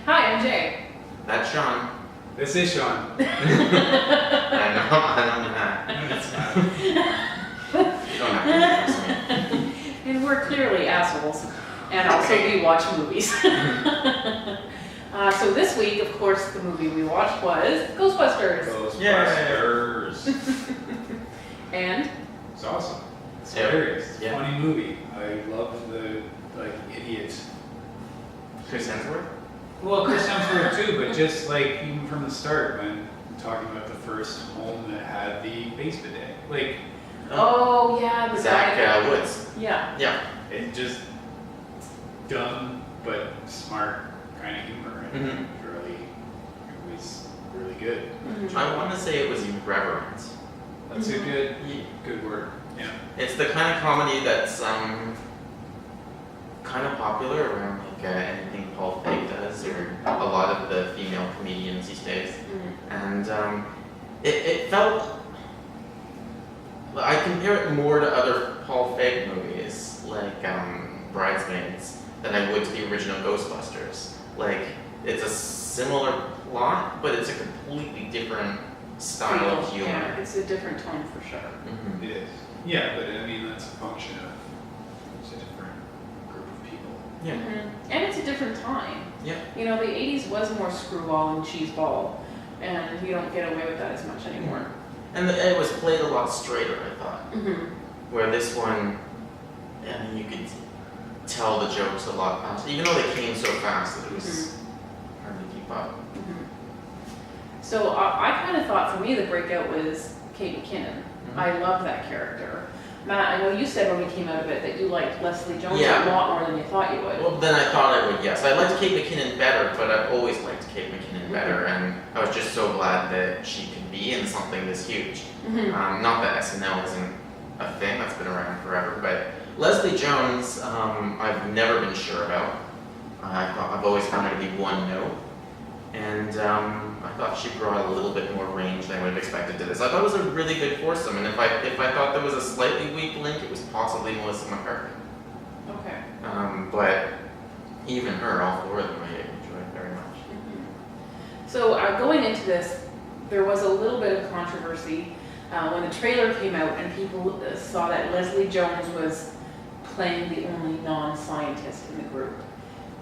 Hi, I'm Jay. That's Sean. This is Sean. I know that. It's not. You don't have to embarrass me. And we're clearly assholes. And also we watch movies. So this week, of course, the movie we watched was Ghostbusters. Ghostbusters. And? It's awesome. It's hilarious. It's a Yeah. funny movie. I love the idiot. Chris Hemsworth? Well, Chris Hemsworth too, but just like even from the start when talking about the first home that had the base bidet. Like, Oh, yeah, the Zach guy. Woods. Yeah. Yeah. it just dumb but smart kind of humor. And Mhm. it was really good. Mhm. I want to say it was irreverent. That's a Mhm. good word. Yeah. It's the kind of comedy that's kind of popular around anything Paul Feig does, or a lot of the female comedians these days. Mhm. And it felt. I compare it more to other Paul Feig movies, like Bridesmaids, than I would to the original Ghostbusters. Like, it's a similar plot, but it's a completely different style of humor. Yeah, it's a different tone for sure. Mhm. It is. Yeah, but I mean that's a function of it's a different group of people. Yeah. Mhm. And it's a different time. Yeah. You know, the 80s was more screwball and cheeseball, and you don't get away with that as much anymore. And it was played a lot straighter, I thought. Mm-hmm. Where this one, I mean, you could tell the jokes a lot faster, even though they came so fast that it was hard to keep up. So I kind of thought for me the breakout was Kate McKinnon. Mhm. I love that character. Matt, I know you said when we came out of it that you liked Leslie Jones Yeah. a lot more than you thought you would. Well, then I thought I would, yes. I liked Kate McKinnon better, but I've always liked Kate McKinnon better, and I was just so glad that she could be in something this huge. Mhm. Not that SNL isn't a thing that's been around forever, but Leslie Jones, I've never been sure about. I've always found her to be one note, and I thought she brought a little bit more range than I would have expected to this. I thought it was a really good foursome, and if I thought there was a slightly weak link, it was possibly Melissa McCarthy. Okay. But even her, all four of them, I enjoyed very much. So going into this, there was a little bit of controversy when the trailer came out and people saw that Leslie Jones was playing the only non-scientist in the group.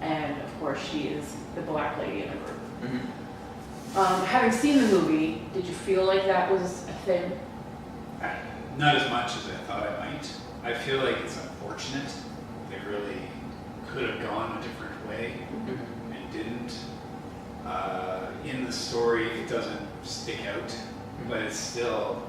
And of course she is the black lady in the group. Mm-hmm. Having seen the movie, did you feel like that was a thing? Not as much as I thought I might. I feel like it's unfortunate. They really could have gone a different way and didn't. In the story, it doesn't stick out, but it's still,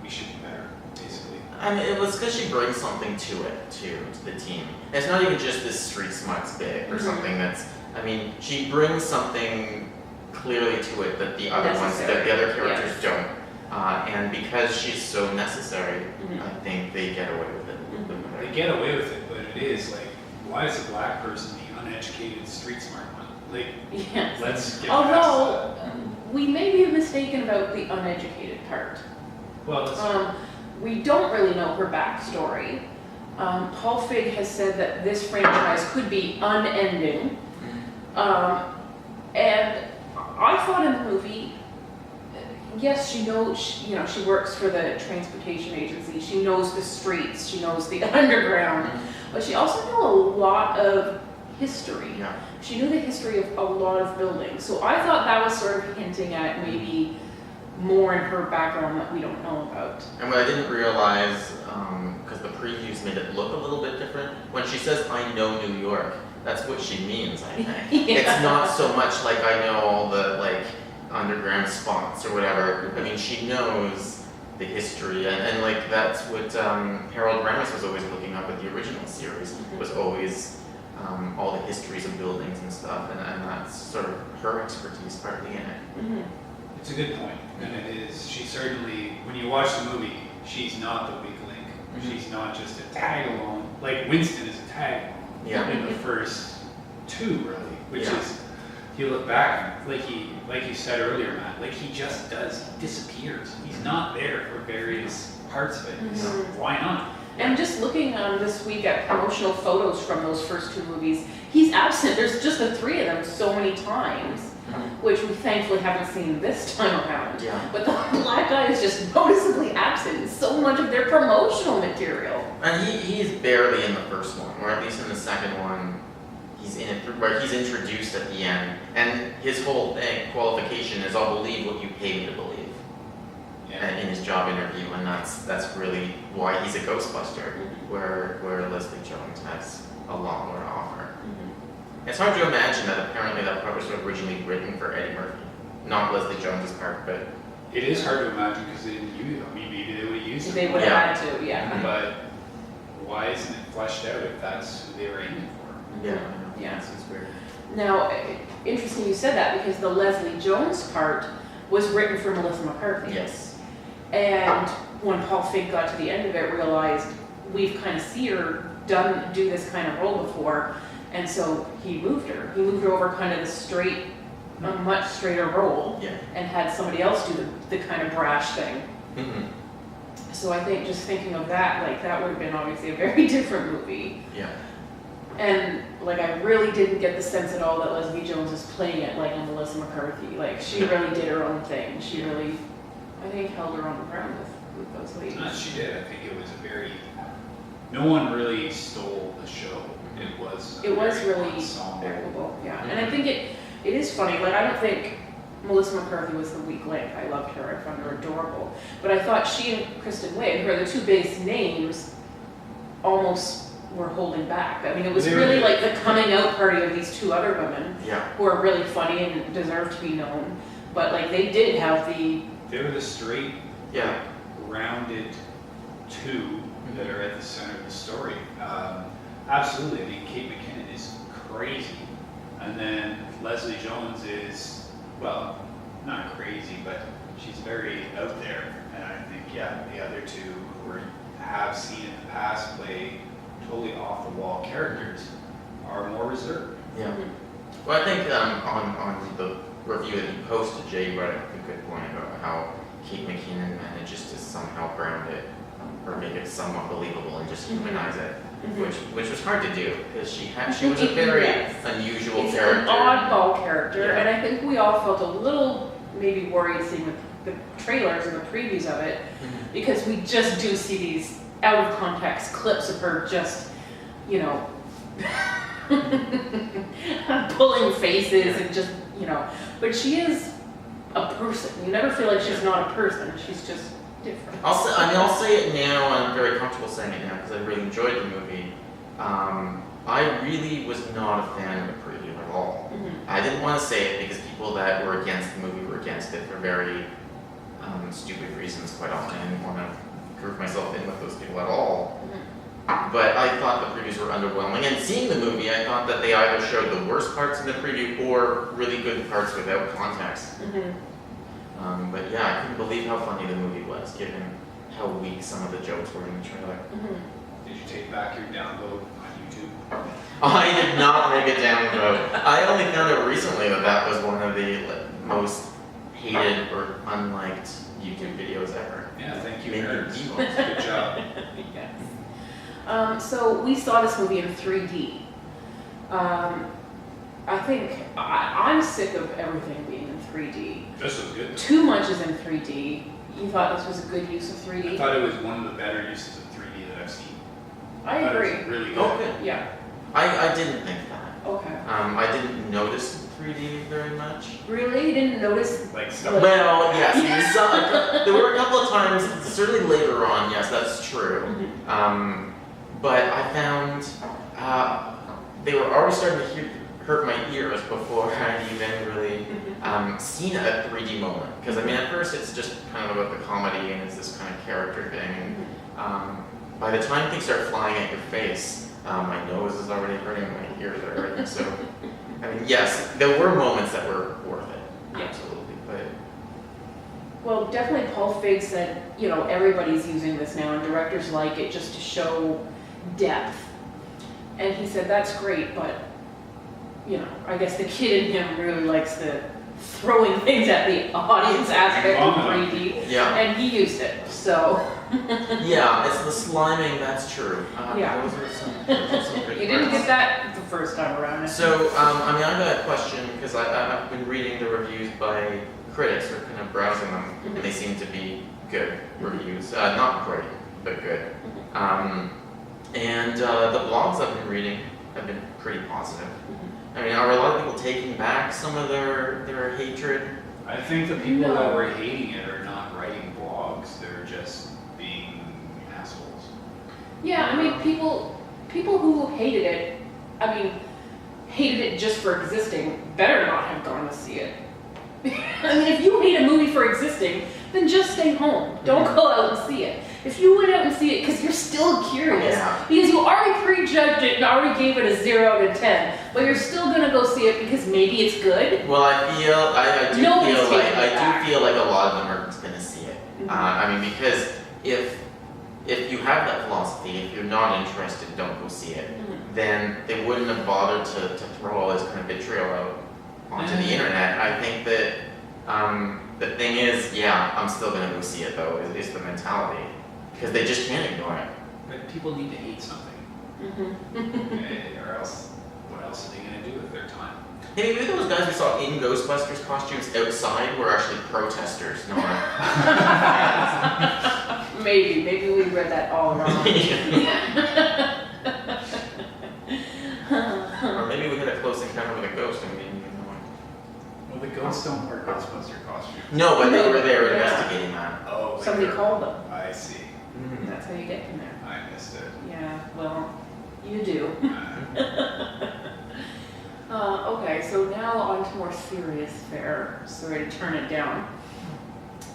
we should be better, basically. I mean, it was because she brings something to it, to the team. It's not even just this street smarts bit or something that's, I mean, she brings something clearly to it that the other ones, that the other characters don't. And because she's so necessary, I think they get away with it a little bit better. They get away with it, but it is like, why is a black person the uneducated, street smart one? Like, Yes. let's get Although, past we may be mistaken about the uneducated part. that. Well, that's We don't really know her backstory. Paul Feig has said that this franchise could be unending. And I thought in the movie, yes, she knows, she works for the transportation agency. She knows the streets. She knows the underground. But she also knew a lot of history. Yeah. She knew the history of a lot of buildings. So I thought that was sort of hinting at maybe more in her background that we don't know about. And what I didn't realize, because the previews made it look a little bit different, when she says, I know New York, that's what she means, I think. Yeah. It's not so much like I know all the, underground spots or whatever. I mean, she knows the history, and that's what Harold Ramis was always looking up at the original series, was always all the histories of buildings and stuff, and that's sort of her expertise partly in it. It's a good point, and it is. She certainly, when you watch the movie, she's not the weak link. She's not just a tag along. Like Winston is a tag along in the first two, really, which is, if you look back, like you said earlier, Matt, he just disappears. He's not there for various parts of it. So why not? And just looking this week at promotional photos from those first two movies, he's absent. There's just the three of them so many times, which we thankfully haven't seen this time around. Yeah. But the black guy is just noticeably absent in so much of their promotional material. And he's barely in the first one, or at least in the second one, he's in it, where he's introduced at the end. And his whole qualification is, I'll believe what you pay me to believe. In his job interview, and that's really why he's a Ghostbuster, where Leslie Jones has a lot more to offer. It's hard to imagine that apparently that part was originally written for Eddie Murphy, not Leslie Jones's part, but It is hard to imagine because they didn't use it. I mean, maybe they would have used it. They would have had to, yeah. But why isn't it fleshed out if that's who they were aiming for? Yeah. This is weird. Now, interesting you said that because the Leslie Jones part was written for Melissa McCarthy. Yes. And when Paul Feig got to the end of it, realized we've kind of seen her do this kind of role before, and so he moved her. He moved her over kind of a much straighter role, and had somebody else do the kind of brash thing. So I think just thinking of that, like that would have been obviously a very different movie. Yeah. And like I really didn't get the sense at all that Leslie Jones is playing it like a Melissa McCarthy. Like she really did her own thing. She really, I think, held her on the ground with those ladies. She did. I think it was no one really stole the show. It was really ensemble. memorable, yeah. And I think it is funny. Like I don't think Melissa McCarthy was the weak link. I loved her. I found her adorable. But I thought she and Kristen Wiig, who are the two biggest names, almost were holding back. I mean, it was really like the coming out party of these two other women who are really funny and deserve to be known. But like they did have They were the straight, rounded two that are at the center of the story. Absolutely. I mean, Kate McKinnon is crazy. And then Leslie Jones is, well, not crazy, but she's very out there. And I think, the other two who have seen in the past play totally off-the-wall characters are more reserved. Yeah. Well, I think on the review that you posted, Jay, you brought up a good point about how Kate McKinnon manages to somehow ground it or make it somewhat believable and just humanize it, which was hard to do because she was a very unusual character. An oddball character, and I think we all felt a little maybe worried seeing the trailers and the previews of it because we just do see these out of context clips of her just, pulling faces and just, but she is a person. You never feel like she's not a person. She's just different. I'll say it now, and I'm very comfortable saying it now because I really enjoyed the movie. I really was not a fan of the preview at all. I didn't want to say it because people that were against the movie were against it for very stupid reasons quite often. I didn't want to group myself in with those people at all. But I thought the previews were underwhelming. And seeing the movie, I thought that they either showed the worst parts in the preview or really good parts without context. But I couldn't believe how funny the movie was, given how weak some of the jokes were in the trailer. Did you take back your download on YouTube? I did not make a download. I only found out recently that was one of the most hated or unliked YouTube videos ever. Yeah, thank you, Maybe nerds. the Good job. Yes. So we saw this movie in 3D. I think I'm sick of everything being in 3D. This was good. Too much is in 3D. You thought this was a good use of 3D? I thought it was one of the better uses of 3D that I've seen. I agree. It was really good. Oh, good. Yeah. I didn't think that. Okay. I didn't notice 3D very much. Really? You didn't notice? Like stuff. Well, yes, there were a couple of times, certainly later on, yes, that's true. But I found they were already starting to hurt my ears before I'd even really seen a 3D moment. Because I mean, at first it's just kind of about the comedy and it's this kind of character thing. And by the time things start flying at your face, my nose is already hurting, my ears are hurting. So, I mean, yes, there were moments that were worth it, absolutely. But Well, definitely Paul Feig said, everybody's using this now and directors like it just to show depth. And he said, that's great, but, I guess the kid in him really likes the throwing things at the audience aspect of 3D. yeah. And he used it, so. Yeah, it's the sliming, that's true. Yeah. Those are some You didn't get that the first time around. So, I mean, I got a question because I've been reading the reviews by critics, or kind of browsing them, and they seem to be good reviews. Not great, but good. And the blogs I've been reading have been pretty positive. I mean, are a lot of people taking back some of their hatred? I think the people that were hating it are not writing blogs, they're just being assholes. Yeah, I mean, people who hated it, I mean, hated it just for existing, better not have gone to see it. I mean, if you hate a movie for existing, then just stay home. Don't go out and see it. If you went out and see it because you're still curious, because you already prejudged it and already gave it a 0 out of 10, but you're still gonna go see it because maybe it's good. Well, I do feel like a lot of them are gonna see it. I mean, because if you have that philosophy, if you're not interested, don't go see it, then they wouldn't have bothered to throw all this kind of vitriol out onto the internet. I think that the thing is, I'm still gonna go see it though, is the mentality. Because they just can't ignore it. But people need to hate something. Or else, what else are they gonna do with their time? Hey, maybe those guys we saw in Ghostbusters costumes outside were actually protesters, no? Maybe we read that all wrong. Or maybe we had a close encounter with a ghost and we didn't even know it. Well, the ghosts don't wear Ghostbuster costumes. No, but they were there investigating that. Oh, Somebody called them. I see. That's how you get in there. I missed it. Yeah, well, you do. Okay, so now on to more serious fare. Sorry to turn it down.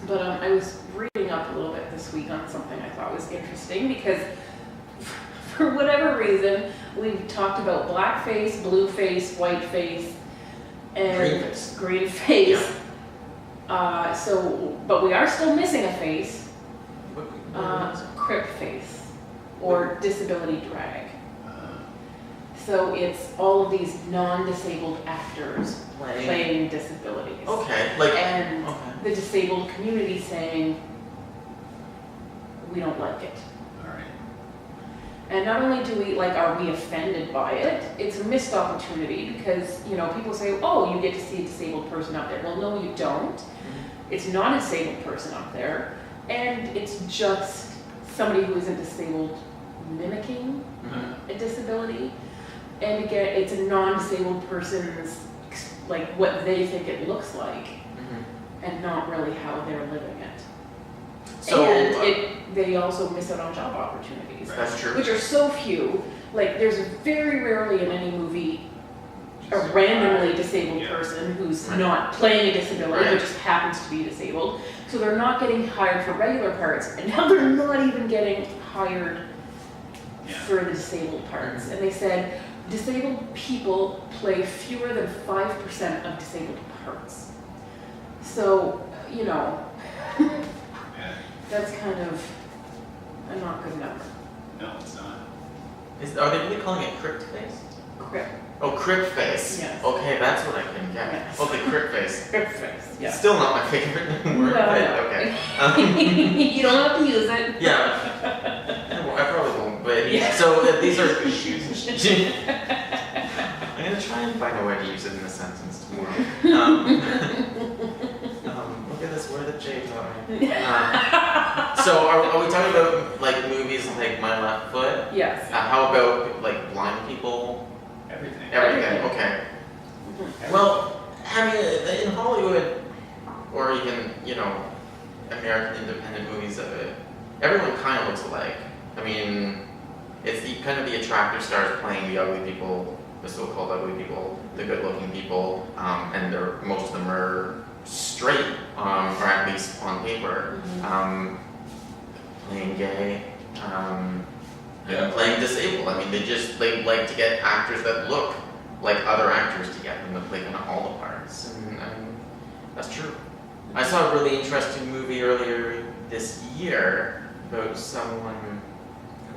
But I was reading up a little bit this week on something I thought was interesting because for whatever reason, we've talked about blackface, blueface, whiteface, and green face. But we are still missing a face. Cripface, or disability drag. So it's all of these non-disabled actors playing disabilities. Okay, and the disabled community saying, we don't like it. Alright. And not only do we, are we offended by it, it's a missed opportunity because, people say, oh, you get to see a disabled person out there. Well, no, you don't. It's not a disabled person out there. And it's just somebody who isn't disabled mimicking a disability. And again, it's a non-disabled person's, what they think it looks like, and not really how they're living it. So, and they also miss out on job opportunities. That's true. Which are so few. There's very rarely in any movie a randomly disabled person who's not playing a disability, but just happens to be disabled. So they're not getting hired for regular parts, and now they're not even getting hired for the disabled parts. And they said disabled people play fewer than 5% of disabled parts. So, that's kind of a not good number. No, it's not. Are they really calling it cripface? Crip. Oh, cripface. Yes. Okay, that's what I can get. Yes. Okay, cripface. Cripface, yeah. Still not my favorite word, but okay. You don't have to use it. Yeah. Well, I probably won't, but so these are issues. I'm gonna try and find a way to use it in a sentence tomorrow. Look at this word that Jay taught me. So are we talking about movies like My Left Foot? Yes. How about blind people? Everything. Okay. Well, I mean, in Hollywood, or even American independent movies, everyone kind of looks alike. I mean, it's kind of the attractive stars playing the ugly people, the so-called ugly people, the good-looking people, and most of them are straight, or at least on paper, playing gay, playing disabled. I mean, they like to get actors that look like other actors to get them to play kind of all the parts, and that's true. I saw a really interesting movie earlier this year about someone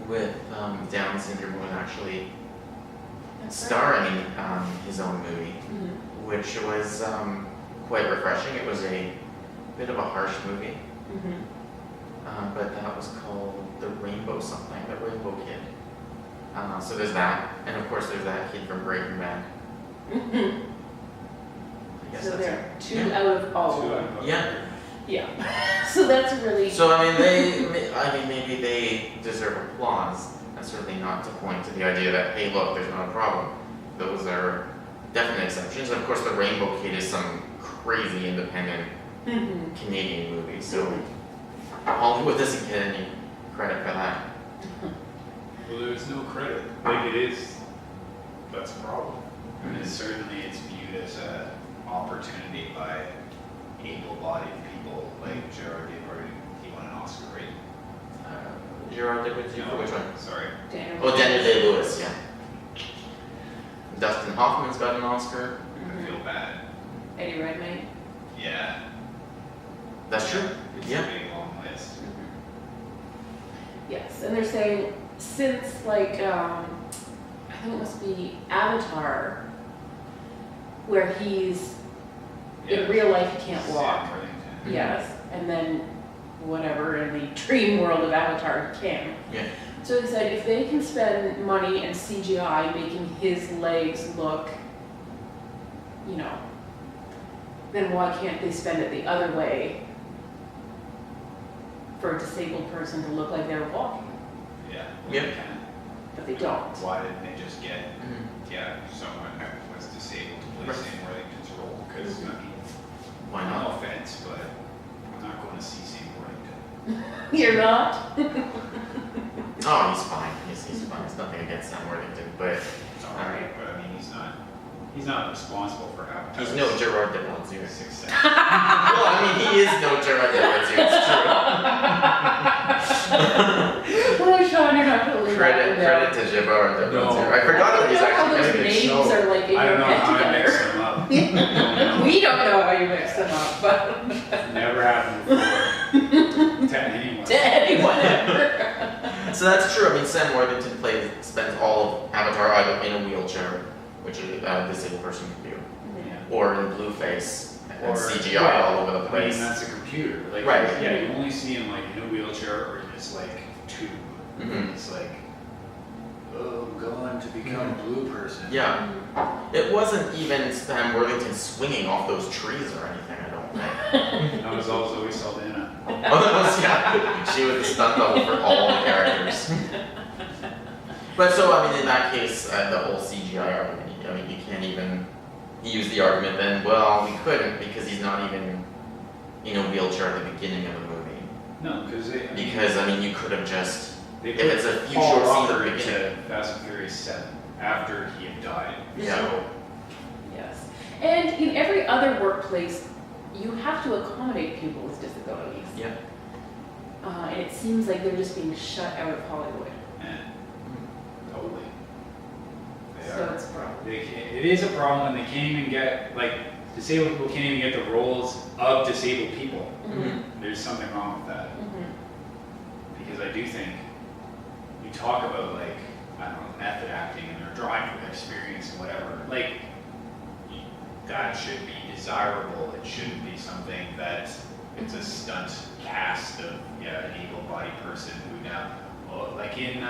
with Down syndrome who was actually starring his own movie, which was quite refreshing. It was a bit of a harsh movie, Mm-hmm. but that was called The Rainbow something, The Rainbow Kid. So there's that, and of course there's that kid from Breaking Bad. Mhm. I guess So that's they're it. 2 out of all. Two out of Yeah. Yeah. So that's really. So I mean, maybe they deserve applause. That's certainly not to point to the idea that, hey, look, there's not a problem. Those are definite exceptions. And of course, The Rainbow Kid is some crazy independent Mhm. Canadian movie, so Hollywood doesn't get any credit for that. Well, there's no credit. Like it is, that's a problem. I mean, certainly it's viewed as an opportunity by able-bodied people like Gerard Depardieu. He won an Oscar, right? Gerard Depardieu, for which one? Sorry. Daniel Oh, Daniel Day-Lewis, yeah. Dustin Hoffman's got an Oscar. I feel bad. Eddie Redmayne. Yeah. That's true. It's Yeah. a big long list. Yes, and they're saying since like I think it must be Avatar, where he's in real life he can't walk. Sam Worthington. Yes, and then whatever in the dream world of Avatar he can. Yeah. So he said if they can spend money and CGI making his legs look, you know, then why can't they spend it the other way for a disabled person to look like they're walking? Yeah. Yep. They can. But they don't. Why didn't they just get, Mhm. someone that was disabled to play Sam Worthington's role? Because, I mean, Why no not? offense, but I'm not going to see Sam Worthington. You're not? Oh, he's fine. He's fine. It's nothing against Sam Worthington, but It's all right, but I mean, he's not responsible for Avatar. he's no Gerard Depardieu. Success. Well, I mean, he is no Gerard Depardieu. It's Oh, Sean, you're not going to true. leave Credit to Gerard Depardieu. No. I forgot that he's how actually those in the names show. are like in I your don't know head how I mixed together. them up. Don't know. We don't know how you mix them up, but Never happened before. To anyone. to anyone ever. So that's true. I mean, Sam Worthington spends all of Avatar either in a wheelchair, which a disabled person can do, or in blueface and Or- CGI right. all over the I mean, place. that's a computer. Like, Right. Yeah, you only see him like in a wheelchair or in this like tube. Mhm. It's like, oh, I'm going to become a blue person. Yeah. It wasn't even Sam Worthington swinging off those trees or anything, I don't think. That was all Zoe Saldana. Oh, that was, yeah. She was the stunt double for all the characters. But so, I mean, in that case, the whole CGI argument, I mean, you can't even use the argument then, well, we couldn't because he's not even in a wheelchair at the beginning of the movie. No, because Because, I mean, you could have just, they if it's a few Paul short scenes at Walker the beginning. into Fast and Furious 7 after he had died. Yeah. So, Yes. And in every other workplace, you have to accommodate people with disabilities. Yeah. And it seems like they're just being shut out of Hollywood. totally. They So are. it's a problem. It is a problem, and they can't even get, like, disabled people can't even get the roles of disabled people. Mhm. There's something wrong with that. Mhm. Because I do think you talk about, like, I don't know, method acting and their drive for experience and whatever, like, that should be desirable. It shouldn't be something that it's a stunt cast of, an able-bodied person who now, like in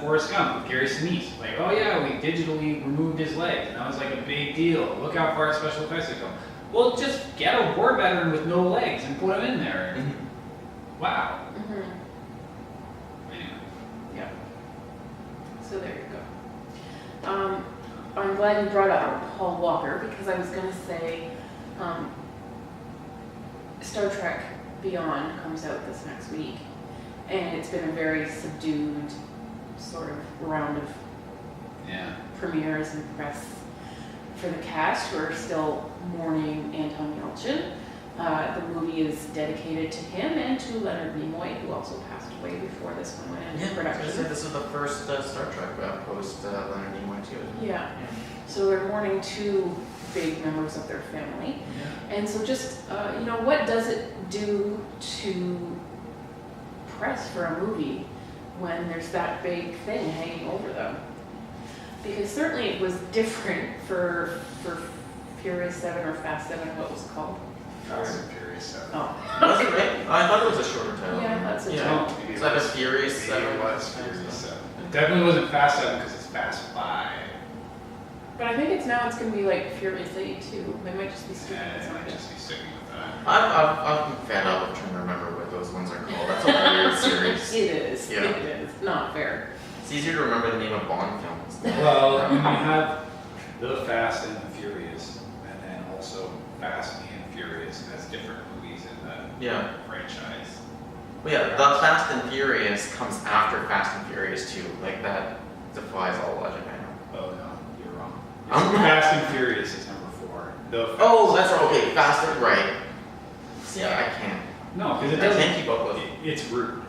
Forrest Gump with Gary Sinise, like, oh yeah, we digitally removed his legs, and that was like a big deal. Look how far special effects have come. Well, just get a war veteran with no legs and put him in there. Mhm. Wow. Mhm. Anyway. Yeah. So there you go. I'm glad you brought up Paul Walker because I was going to say Star Trek Beyond comes out this next week, and it's been a very subdued sort of round of Yeah. premieres and press for the cast who are still mourning Anton Yelchin. The movie is dedicated to him and to Leonard Nimoy, who also passed away before this one went into Yeah, I was gonna say production. this is the first Star Trek post Leonard Nimoy too. Yeah, so they're mourning 2 big members of their family. Yeah. And so just, what does it do to press for a movie when there's that big thing hanging over them? Because certainly it was different for Furious 7 or Fast 7, what was it called? Fast and Furious 7. Oh. Was it right? I thought it was a shorter title. Yeah, I thought so too. Yeah. Maybe It's it like a was- Furious maybe 7. it was Furious 7. Definitely wasn't Fast 7 because it's Fast 5. But I think it's going to be like Furious 8 too. They might just be sticking Yeah, with they might something. just be sticking with that. I'm fed up of trying to remember what those ones are called. That's a weird series. It is. Yeah. It is. Not fair. It's easier to remember the name of Bond films. Well, I mean, you have the Fast and the Furious, and then also Fast and Furious as different movies in the Yeah. franchise. Well, yeah, the Fast and Furious comes after Fast and Furious 2. Like, that defies all logic, I know. Oh no, you're wrong. I'm Fast and Furious is number 4. The Fast Oh, that's right. Okay, Fast and right. See, I can't. No, because it I doesn't. can't keep up with it. It's rude.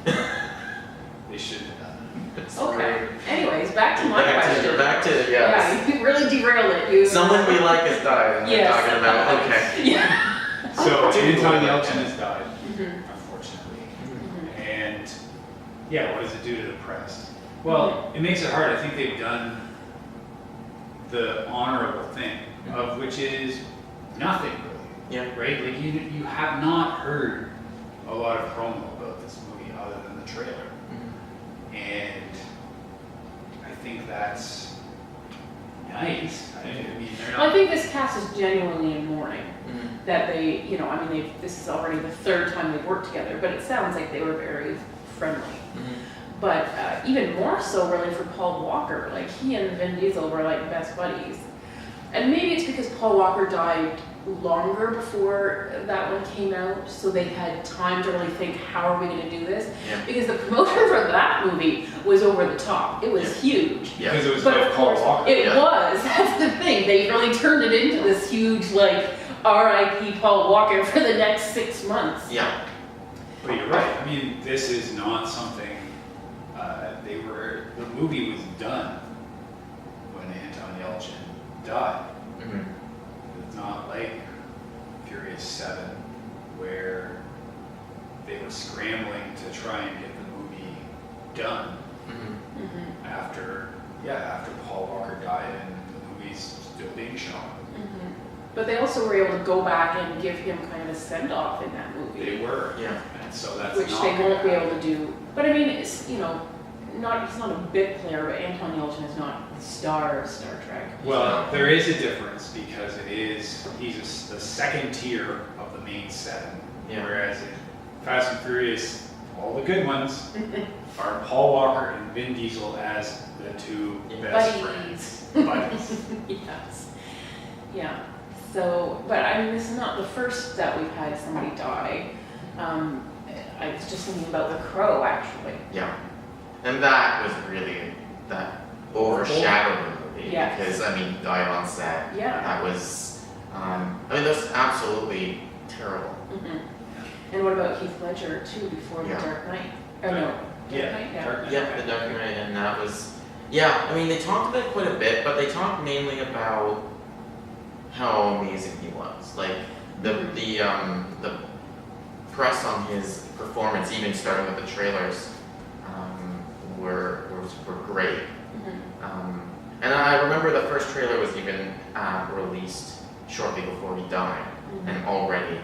They shouldn't have done It's Okay. rude. Anyways, back to my question. Back to, yes. Yeah, you really derailed it. You. Someone we like has died, and we're Yes. talking about, okay. Yeah. that. So Two Anton people. Yelchin has died, Mhm. unfortunately. Mhm. And yeah, what does it do to the press? Well, it makes it hard. I think they've done the honorable thing, of which is nothing really. Yeah. Right? Like you have not heard a lot of promo about this movie other than the trailer. Mhm. And I think that's nice. I mean, they're Well, I not. think this cast is genuinely in mourning. Mhm. That they, I mean, this is already the third time they've worked together, but it sounds like they were very friendly. Mhm. But even more so, really, for Paul Walker. Like, he and Vin Diesel were like best buddies. And maybe it's because Paul Walker died longer before that one came out, so they had time to really think, how are we going to do this? Yeah. Because the promotion for that movie was over the top. It was huge. Yeah. Because it was But about of Paul course, Walker. it Yeah. was. That's the thing. They really turned it into this huge, like, R.I.P. Paul Walker for the next 6 months. Yeah. But you're right. I mean, this is not something. The movie was done when Anton Yelchin died. Mhm. It's not like Furious 7, where they were scrambling to try and get the movie done Mhm. Mhm, after Paul Walker died and the movie's still being shown. mhm. But they also were able to go back and give him kind of a send-off in that They movie, were, Yeah. and so that's which not they gonna won't be happen. able to do. But I mean, it's, he's not a big player, but Anton Yelchin is not the star of Star Trek. Well, there is a difference because he's the second tier of the main 7, Yeah. whereas in Fast and Furious, all the good ones are Paul Walker and Vin Diesel as the two best friends. Buddies. Yes. Yeah. So, but I mean, this is not the first that we've had somebody die. I was just thinking about The Crow, actually. Yeah. And that was really, that overshadowed the movie. Yes. Because, I mean, he died on set. Yeah. That was, that's absolutely terrible. hmm And what about Heath Ledger, too, before Yeah. The Dark Knight? Oh, no. Dark Yeah, Knight? Yeah. Dark Knight. Yeah, the documentary, and that was, yeah, I mean, they talked about it quite a bit, but they talked mainly about how amazing he was. Like, the press on his performance, even starting with the trailers, were great. hmm And I remember the first trailer was even released shortly before he died, and already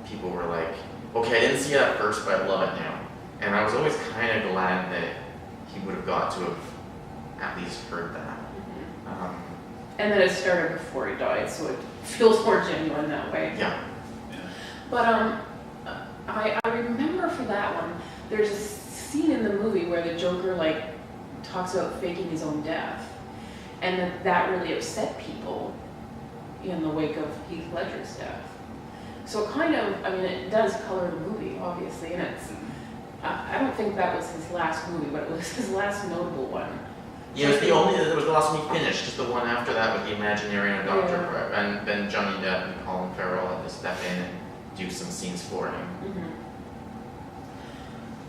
people were like, okay, I didn't see it at first, but I love it now. And I was always kind of glad that he would have got to have at least heard that. And then it started before he died, so it feels more genuine that way. Yeah. But I remember for that one, there's a scene in the movie where the Joker like talks about faking his own death, and that really upset people in the wake of Heath Ledger's death. So it kind of, I mean, it does color the movie, obviously, and it's. I don't think that was his last movie, but it was his last notable one. Yeah, it was the last one he finished, just the one after that with the Imaginarium of Dr. Crip, and then Johnny Depp and Colin Farrell had to step in and do some scenes for him.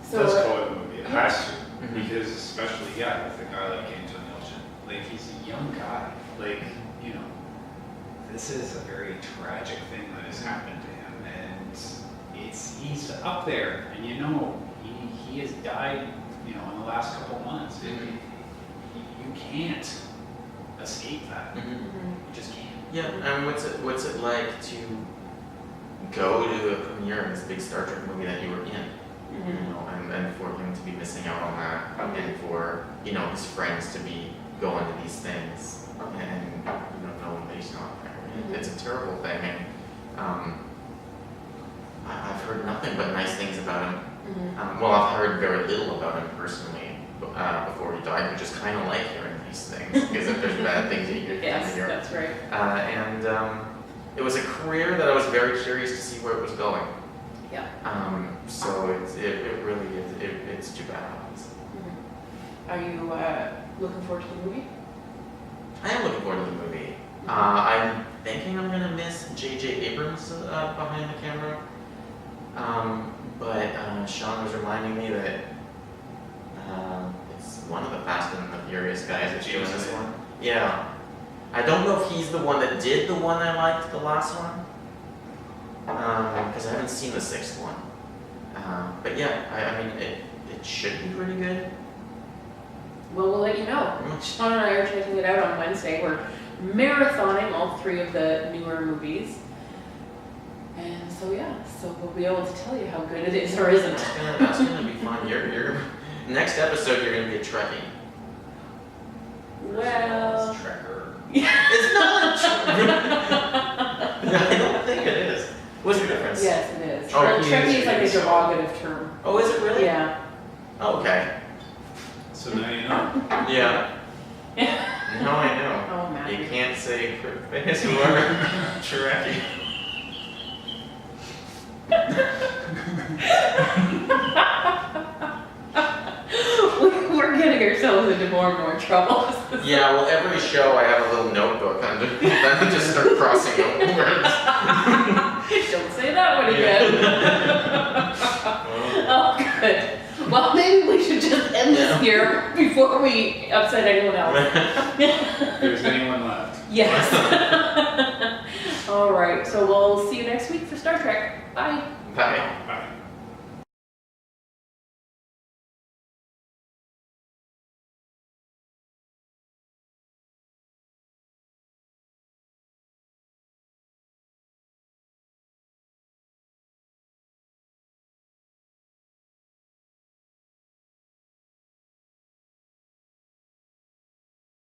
It does color the movie. It has to. Mhm. Because especially, with a guy like Anton Yelchin. Like, he's a young guy. Like, this is a very tragic thing that has happened to him. And he's up there. And he has died, in the last couple months. Mhm. You can't escape that. Mhm. You just can't. Yeah, and what's it like to go to a premiere of this big Star Trek movie that you were in? you know, and for him to be missing out on that, and for, you know, his friends to be going to these things, and, you know, knowing that he's not there. It's a terrible thing, and I've heard nothing but nice things about him. Well, I've heard very little about him personally before he died, which is kind of like hearing nice things, because if there's bad things, you hear. Yes, that's right. And it was a career that I was very curious to see where it was going. Yeah. So it really is, it's too bad. Are you looking forward to the movie? I am looking forward to the movie. I'm thinking I'm gonna miss J.J. Abrams behind the camera. But Sean was reminding me that it's one of the Fast and the Furious guys that's doing this one. Yeah. I don't know if he's the one that did the one I liked, the last one. Because I haven't seen the 6th one. But yeah, I mean, it should be pretty good. Well, we'll let you know. Sean and I are checking it out on Wednesday. We're marathoning all 3 of the newer movies. And so yeah, so we'll be able to tell you how good it is or isn't. That's gonna be fun. You're next episode you're gonna be a Trekkie. Well, Trekker. It's not I don't think it is. What's the difference? yes, it is. Oh, Trekkie is like a derogative term. Oh, is it really? Yeah. Oh, okay. So now you know. Yeah. Now I know. Oh, man. You can't say cripface or Trekkie. We're getting ourselves into more and more trouble. Yeah, well, every show I have a little notebook under, then I just start crossing out words. Don't say that one again. Oh, good. Well, maybe we should just end this here before we upset anyone else. If there's anyone left. Yes. All right, so we'll see you next week for Star Trek. Bye. Bye. Bye.